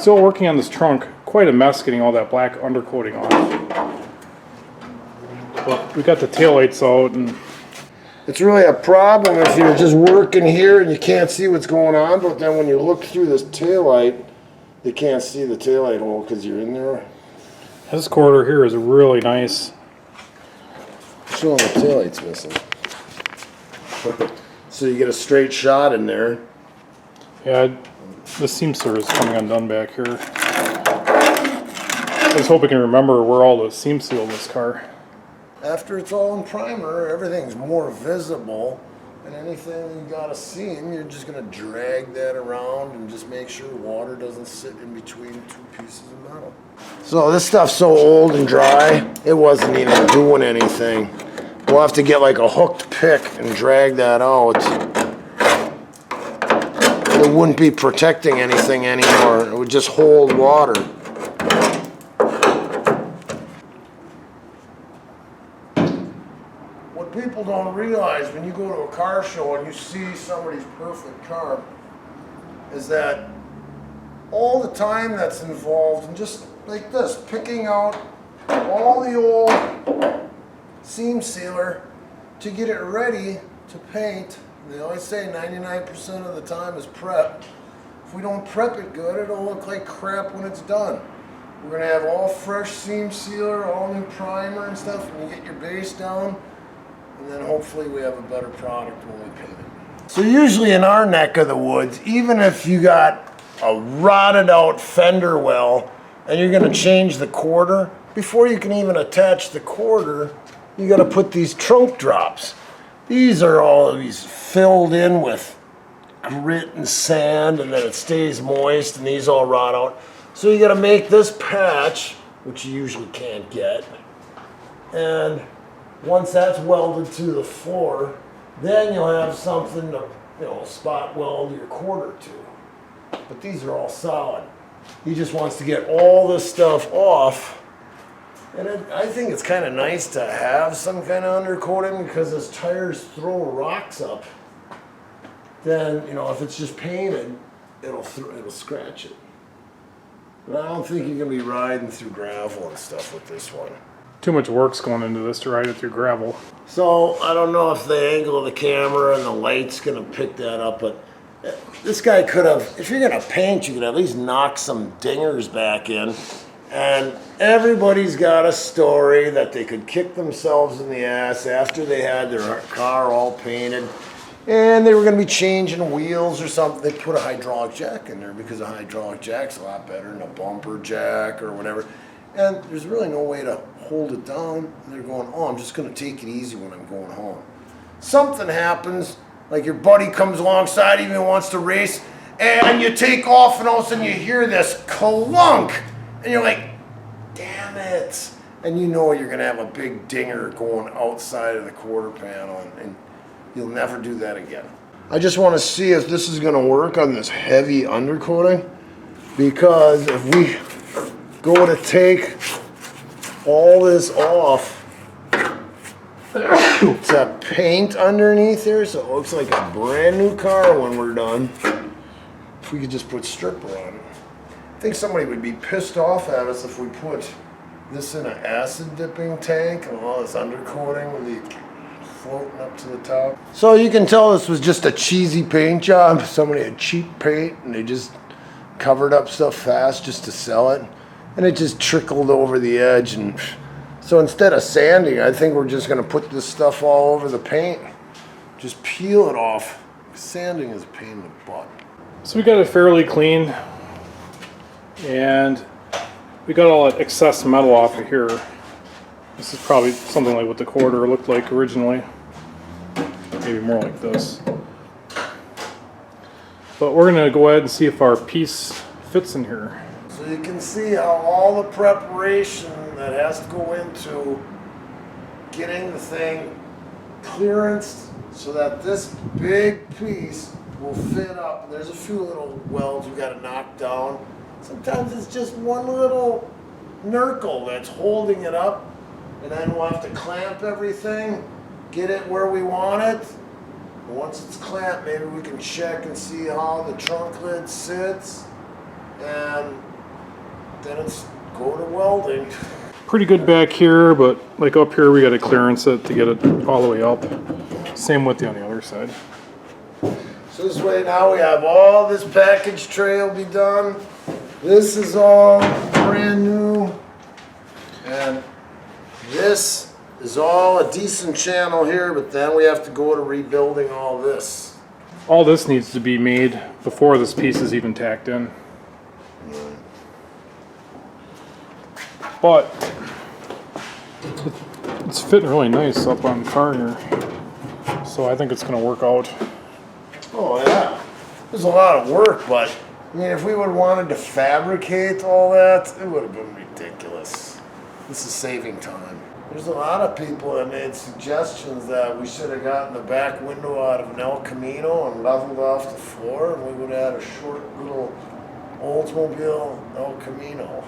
Still working on this trunk. Quite a mess getting all that black undercoating off. But we got the taillights out, and it's really a problem if you're just working here and you can't see what's going on, but then when you look through this taillight, you can't see the taillight hole because you're in there. This quarter here is really nice. Showing the taillight's missing. So you get a straight shot in there. Yeah, the seam sealer is coming undone back here. I just hope I can remember where all the seam seal this car. After it's all in primer, everything's more visible, and anything you got a seam, you're just gonna drag that around and just make sure water doesn't sit in between two pieces of metal. So this stuff's so old and dry, it wasn't even doing anything. We'll have to get like a hooked pick and drag that out. It wouldn't be protecting anything anymore. It would just hold water. What people don't realize when you go to a car show and you see somebody's perfect car is that all the time that's involved in just like this, picking out all the old seam sealer to get it ready to paint. They always say 99% of the time is prep. If we don't prep it good, it'll look like crap when it's done. We're gonna have all fresh seam sealer, all new primer and stuff, and you get your base down, and then hopefully we have a better product when we paint it. So usually in our neck of the woods, even if you got a rotted out fender well and you're gonna change the quarter, before you can even attach the quarter, you gotta put these trunk drops. These are all these filled in with grit and sand, and then it stays moist, and these all rot out. So you gotta make this patch, which you usually can't get. And once that's welded to the floor, then you'll have something to, spot weld your quarter to. But these are all solid. He just wants to get all this stuff off. And I think it's kind of nice to have some kind of undercoating because as tires throw rocks up, then, if it's just painted, it'll scratch it. But I don't think you're going to be riding through gravel and stuff with this one. Too much work's going into this to ride it through gravel. So I don't know if the angle of the camera and the light's going to pick that up, but this guy could have, if you're going to paint, you could at least knock some dingers back in. And everybody's got a story that they could kick themselves in the ass after they had their car all painted and they were going to be changing wheels or something. They put a hydraulic jack in there because a hydraulic jack's a lot better than a bumper jack or whatever. And there's really no way to hold it down. And they're going, oh, I'm just going to take it easy when I'm going home. Something happens, like your buddy comes alongside you and wants to race, and you take off and all of a sudden you hear this clunk. And you're like, damn it. And you know you're going to have a big dinger going outside of the quarter panel, and you'll never do that again. I just want to see if this is going to work on this heavy undercoating, because if we go to take all this off, it's that paint underneath here, so it looks like a brand new car when we're done. If we could just put stripper on it. I think somebody would be pissed off at us if we put this in an acid dipping tank and all this undercoating would be floating up to the top. So you can tell this was just a cheesy paint job. Somebody had cheap paint and they just covered up stuff fast just to sell it. And it just trickled over the edge. And so instead of sanding, I think we're just going to put this stuff all over the paint. Just peel it off. Sanding is a pain in the butt. So we got it fairly clean. And we got all that excess metal off of here. This is probably something like what the quarter looked like originally. Maybe more like this. But we're going to go ahead and see if our piece fits in here. So you can see how all the preparation that has to go into getting the thing clearanced so that this big piece will fit up. There's a few little welds we got to knock down. Sometimes it's just one little nurple that's holding it up, and then we'll have to clamp everything, get it where we want it. And once it's clamped, maybe we can check and see how the trunk lid sits, and then it's go to welding. Pretty good back here, but like up here we got to clearance it to get it all the way up. Same with the on the other side. So this way now we have all this package tray will be done. This is all brand new. And this is all a decent channel here, but then we have to go to rebuilding all this. All this needs to be made before this piece is even tacked in. But it's fitting really nice up on the car here. So I think it's going to work out. Oh yeah, there's a lot of work, but I mean, if we would have wanted to fabricate all that, it would have been ridiculous. This is saving time. There's a lot of people that made suggestions that we should have gotten the back window out of an El Camino and leveled off the floor, and we would have had a short little Oldsmobile El Camino.